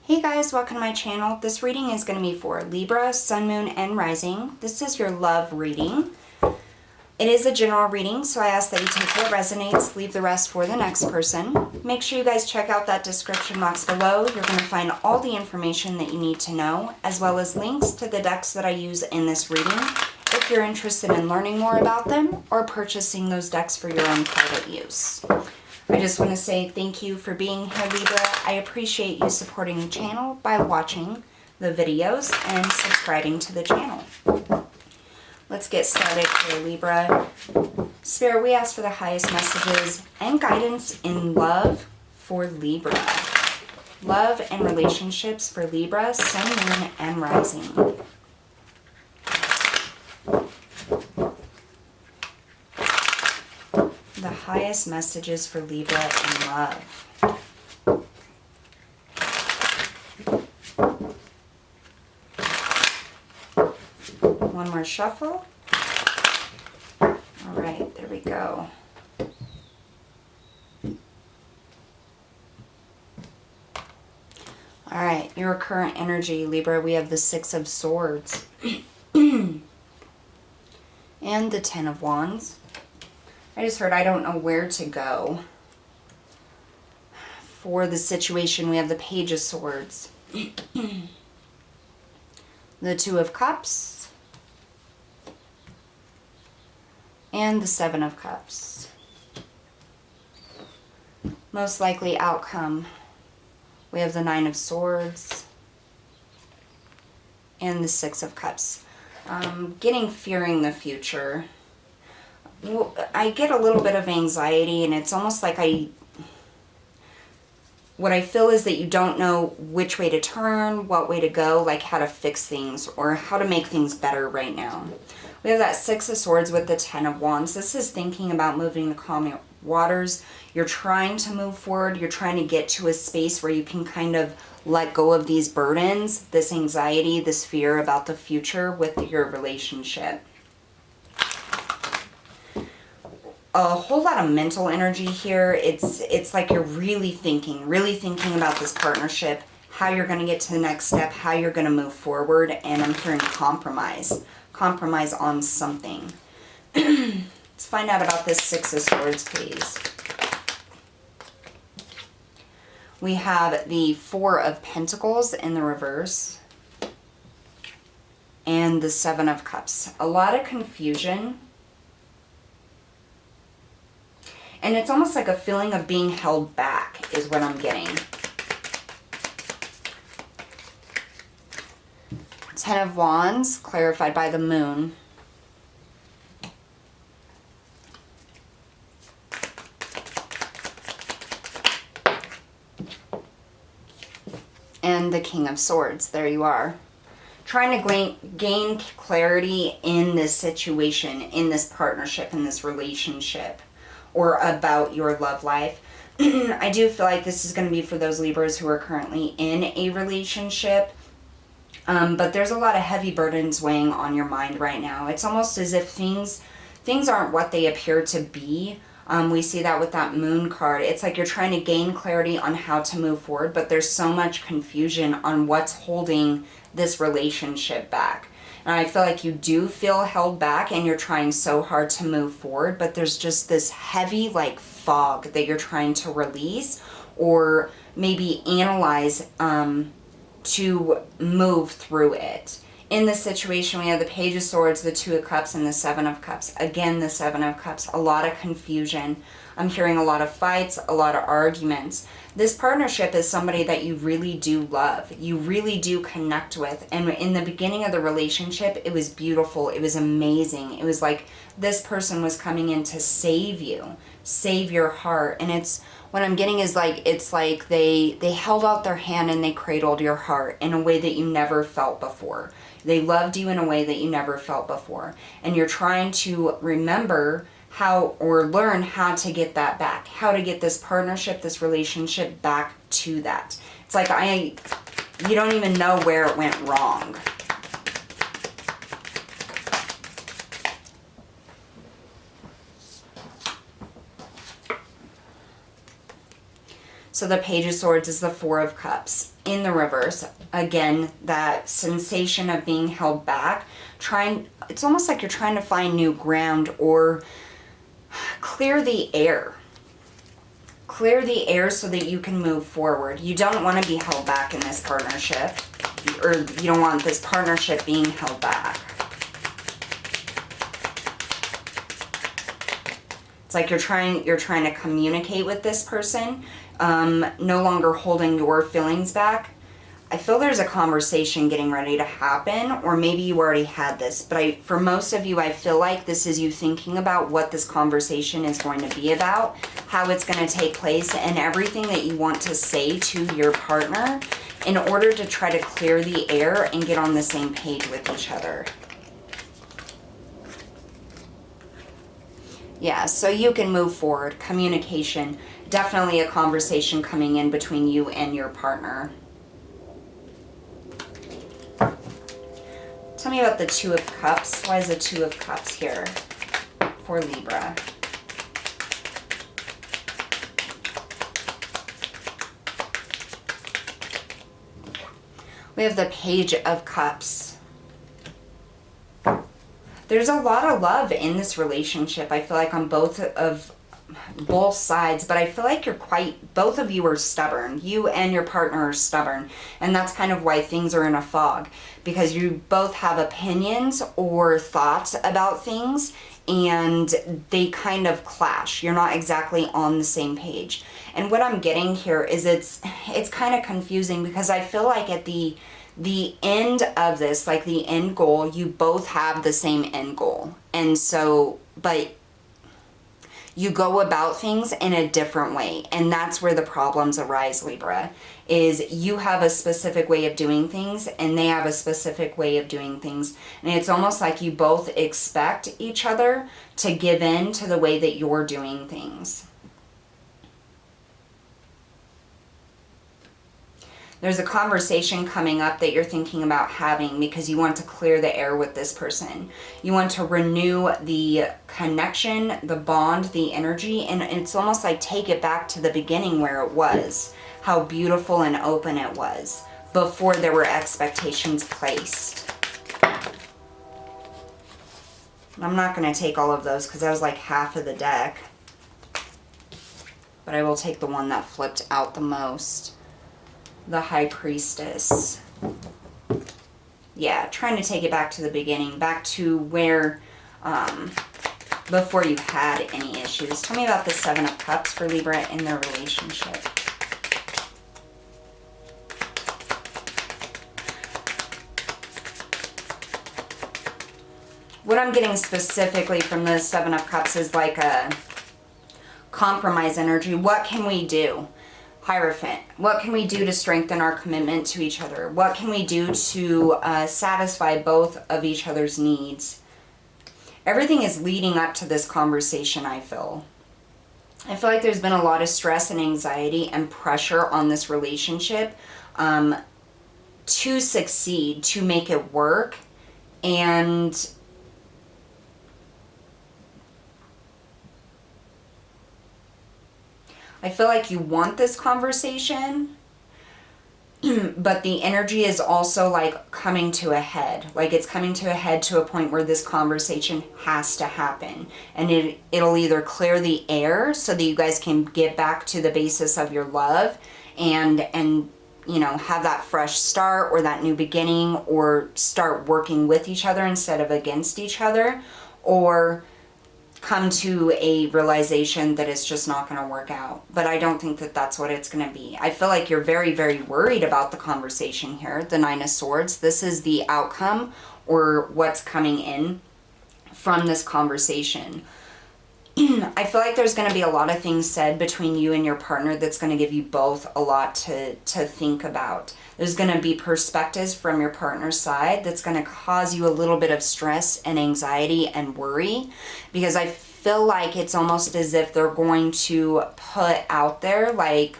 Hey guys, welcome to my channel. This reading is going to be for Libra, Sun, Moon, and Rising. This is your love reading. It is a general reading, so I ask that you take what resonates, leave the rest for the next person. Make sure you guys check out that description box below. You're going to find all the information that you need to know, as well as links to the decks that I use in this reading, if you're interested in learning more about them or purchasing those decks for your own private use. I just want to say thank you for being here, Libra. I appreciate you supporting the channel by watching the videos and subscribing to the channel. Let's get started here, Libra. Spirit, we ask for the highest messages and guidance in love for Libra. Love and relationships for Libra, Sun, Moon, and Rising. The highest messages for Libra in love. One more shuffle. All right, there we go. All right, your current energy, Libra, we have the Six of Swords and the Ten of Wands. I just heard I don't know where to go. For the situation, we have the Page of Swords, the Two of Cups, and the Seven of Cups. Most likely outcome, we have the Nine of Swords and the Six of Cups. Fearing the future. I get a little bit of anxiety, and it's almost like what I feel is that you don't know which way to turn, what way to go, like how to fix things or how to make things better right now. We have that Six of Swords with the Ten of Wands. This is thinking about moving the calm waters. You're trying to move forward. You're trying to get to a space where you can kind of let go of these burdens, this anxiety, this fear about the future with your relationship. A whole lot of mental energy here. It's like you're really thinking about this partnership, how you're going to get to the next step, how you're going to move forward, and I'm hearing compromise on something. Let's find out about this Six of Swords, please. We have the Four of Pentacles in the reverse and the Seven of Cups. A lot of confusion. And it's almost like a feeling of being held back is what I'm getting. Ten of Wands, clarified by the Moon. And the King of Swords. There you are. Trying to gain clarity in this situation, in this partnership, in this relationship, or about your love life. I do feel like this is going to be for those Libras who are currently in a relationship. But there's a lot of heavy burdens weighing on your mind right now. It's almost as if things aren't what they appear to be. We see that with that Moon card. It's like you're trying to gain clarity on how to move forward, but there's so much confusion on what's holding this relationship back. And I feel like you do feel held back and you're trying so hard to move forward, but there's just this heavy like fog that you're trying to release or maybe analyze to move through it. In this situation, we have the Page of Swords, the Two of Cups, and the Seven of Cups. Again, the Seven of Cups, a lot of confusion. I'm hearing a lot of fights, a lot of arguments. This partnership is somebody that you really do love. You really do connect with. And in the beginning of the relationship, it was beautiful. It was amazing. It was like this person was coming in to save you, save your heart. And it's, what I'm getting is like, it's like they held out their hand and they cradled your heart in a way that you never felt before. They loved you in a way that you never felt before. And you're trying to remember how, or learn how to get that back, how to get this partnership, this relationship back to that. It's like you don't even know where it went wrong. So the Page of Swords is the Four of Cups in the reverse. Again, that sensation of being held back. It's almost like you're trying to find new ground or clear the air. Clear the air so that you can move forward. You don't want to be held back in this partnership, or you don't want this partnership being held back. It's like you're trying to communicate with this person, no longer holding your feelings back. I feel there's a conversation getting ready to happen, or maybe you already had this, but for most of you, I feel like this is you thinking about what this conversation is going to be about, how it's going to take place, and everything that you want to say to your partner in order to try to clear the air and get on the same page with each other. Yeah, so you can move forward. Communication, definitely a conversation coming in between you and your partner. Tell me about the Two of Cups. Why is the Two of Cups here for Libra? We have the Page of Cups. There's a lot of love in this relationship. I feel like on both sides, but I feel like both of you are stubborn. You and your partner are stubborn, and that's kind of why things are in a fog, because you both have opinions or thoughts about things, and they kind of clash. You're not exactly on the same page. And what I'm getting here is it's kind of confusing, because I feel like at the end of this, like the end goal, you both have the same end goal. And so, but you go about things in a different way. And that's where the problems arise, Libra, is you have a specific way of doing things and they have a specific way of doing things. And it's almost like you both expect each other to give in to the way that you're doing things. There's a conversation coming up that you're thinking about having because you want to clear the air with this person. You want to renew the connection, the bond, the energy, and it's almost like take it back to the beginning where it was, how beautiful and open it was before there were expectations placed. I'm not going to take all of those because that was like half of the deck, but I will take the one that flipped out the most. The High Priestess. Yeah, trying to take it back to the beginning, back to where, before you had any issues. Tell me about the Seven of Cups for Libra in their relationship. What I'm getting specifically from the Seven of Cups is like a compromise energy. What can we do? Hierophant. What can we do to strengthen our commitment to each other? What can we do to satisfy both of each other's needs? Everything is leading up to this conversation, I feel. I feel like there's been a lot of stress and anxiety and pressure on this relationship to succeed, to make it work. And I feel like you want this conversation, but the energy is also like coming to a head. Like it's coming to a head to a point where this conversation has to happen. And it'll either clear the air so that you guys can get back to the basis of your love and you know, have that fresh start or that new beginning, or start working with each other instead of against each other, or come to a realization that it's just not going to work out. But I don't think that that's what it's going to be. I feel like you're very, very worried about the conversation here. The Nine of Swords. This is the outcome or what's coming in from this conversation. I feel like there's going to be a lot of things said between you and your partner that's going to give you both a lot to think about. There's going to be perspectives from your partner's side that's going to cause you a little bit of stress and anxiety and worry, because I feel like it's almost as if they're going to put out there, like,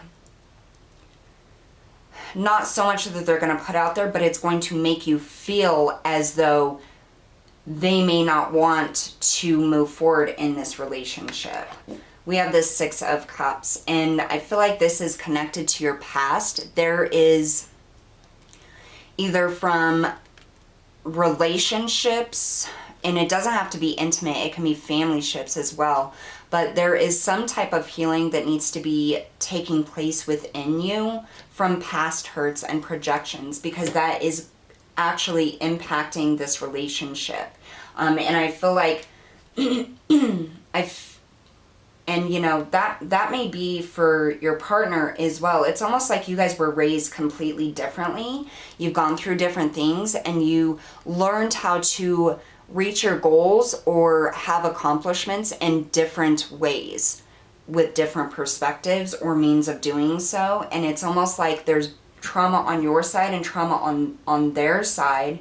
not so much that they're going to put out there, but it's going to make you feel as though they may not want to move forward in this relationship. we have this Six of Cups, and I feel like this is connected to your past. There is either from relationships, and it doesn't have to be intimate, it can be family ships as well, but there is some type of healing that needs to be taking place within you from past hurts and projections, because that is actually impacting this relationship. And I feel like and you know, that may be for your partner as well. It's almost like you guys were raised completely differently. You've gone through different things and you learned how to reach your goals or have accomplishments in different ways with different perspectives or means of doing so. And it's almost like there's trauma on your side and trauma on their side.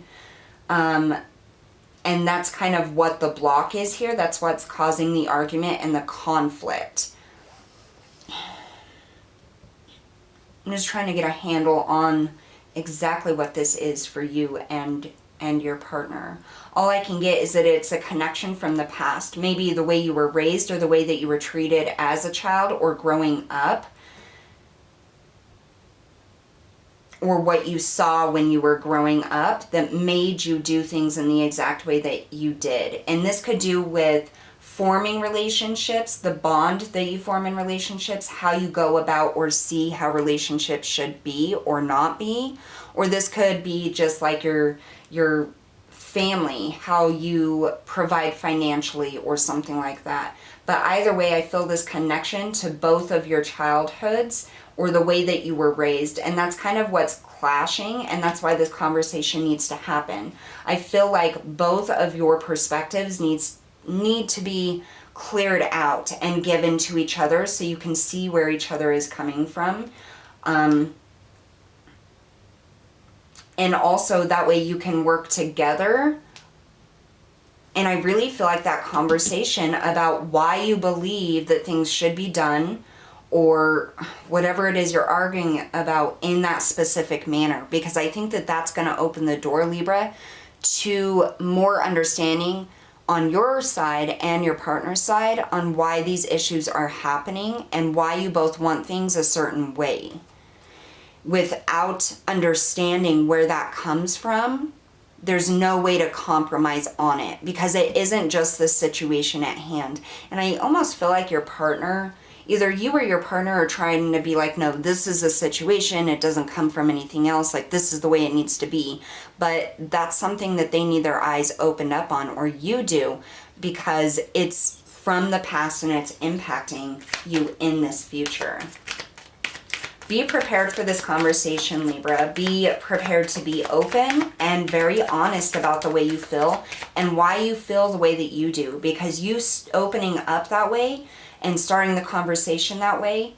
And that's kind of what the block is here. That's what's causing the argument and the conflict. I'm just trying to get a handle on exactly what this is for you and your partner. All I can get is that it's a connection from the past. Maybe the way you were raised or the way that you were treated as a child or growing up. Or what you saw when you were growing up that made you do things in the exact way that you did. And this could do with forming relationships, the bond that you form in relationships, how you go about or see how relationships should be or not be. Or this could be just like your family, how you provide financially or something like that. But either way, I feel this connection to both of your childhoods or the way that you were raised. And that's kind of what's clashing, and that's why this conversation needs to happen. I feel like both of your perspectives need to be cleared out and given to each other so you can see where each other is coming from. And also that way you can work together. And I really feel like that conversation about why you believe that things should be done or whatever it is you're arguing about in that specific manner, because I think that that's going to open the door, Libra, to more understanding on your side and your partner's side on why these issues are happening and why you both want things a certain way. Without understanding where that comes from, there's no way to compromise on it, because it isn't just the situation at hand. And I almost feel like your partner, either you or your partner, are trying to be like, no, this is a situation, it doesn't come from anything else, like this is the way it needs to be. But that's something that they need their eyes opened up on, or you do, because it's from the past and it's impacting you in this future. Be prepared for this conversation, Libra. Be prepared to be open and very honest about the way you feel and why you feel the way that you do, because you opening up that way and starting the conversation that way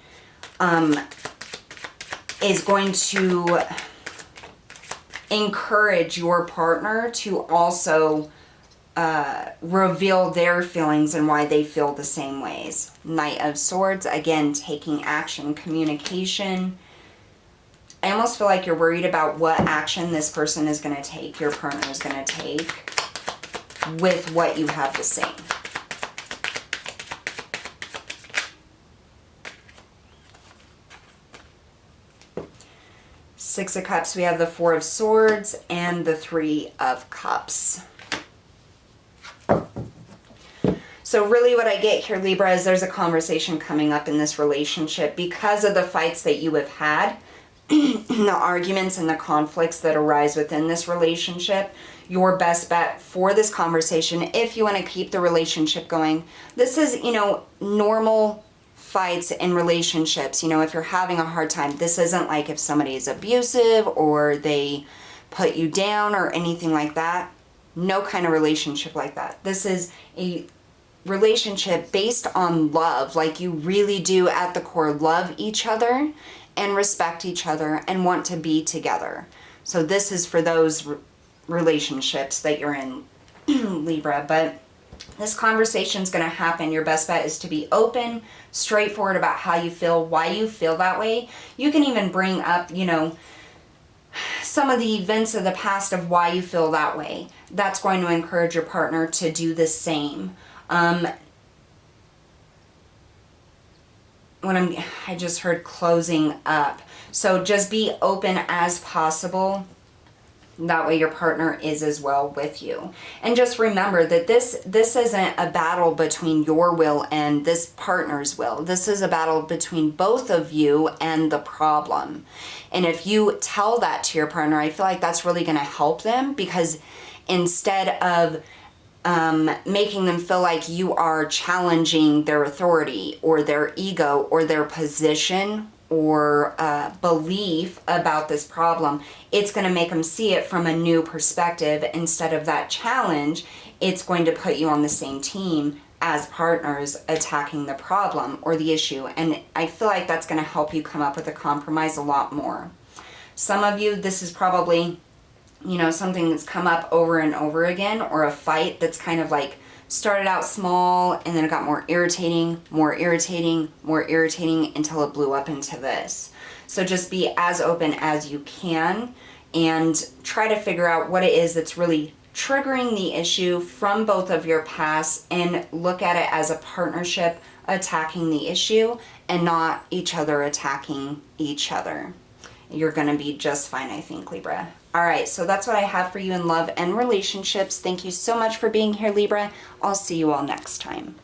is going to encourage your partner to also reveal their feelings and why they feel the same ways. Knight of Swords, again, taking action, communication. I almost feel like you're worried about what action this person is going to take, your partner is going to take, with what you have to say. Six of Cups, we have the Four of Swords and the Three of Cups. So really what I get here, Libra, is there's a conversation coming up in this relationship because of the fights that you have had, the arguments and the conflicts that arise within this relationship. Your best bet for this conversation, if you want to keep the relationship going, this is, normal fights in relationships. If you're having a hard time, this isn't like if somebody is abusive or they put you down or anything like that. No kind of relationship like that. This is a relationship based on love, like you really do at the core love each other and respect each other and want to be together. So this is for those relationships that you're in, Libra. But this conversation is going to happen. Your best bet is to be open, straightforward about how you feel, why you feel that way. You can even bring up, some of the events of the past of why you feel that way. That's going to encourage your partner to do the same. I just heard closing up. So just be open as possible. That way your partner is as well with you. And just remember that this isn't a battle between your will and this partner's will. This is a battle between both of you and the problem. And if you tell that to your partner, I feel like that's really going to help them, because instead of making them feel like you are challenging their authority or their ego or their position or belief about this problem, it's going to make them see it from a new perspective. Instead of that challenge, it's going to put you on the same team as partners attacking the problem or the issue. And I feel like that's going to help you come up with a compromise a lot more. Some of you, this is probably, something that's come up over and over again, or a fight that's kind of like started out small and then it got more irritating, until it blew up into this. So just be as open as you can and try to figure out what it is that's really triggering the issue from both of your past, and look at it as a partnership attacking the issue and not each other attacking each other. You're going to be just fine, I think, Libra. All right, so that's what I have for you in love and relationships. Thank you so much for being here, Libra. I'll see you all next time.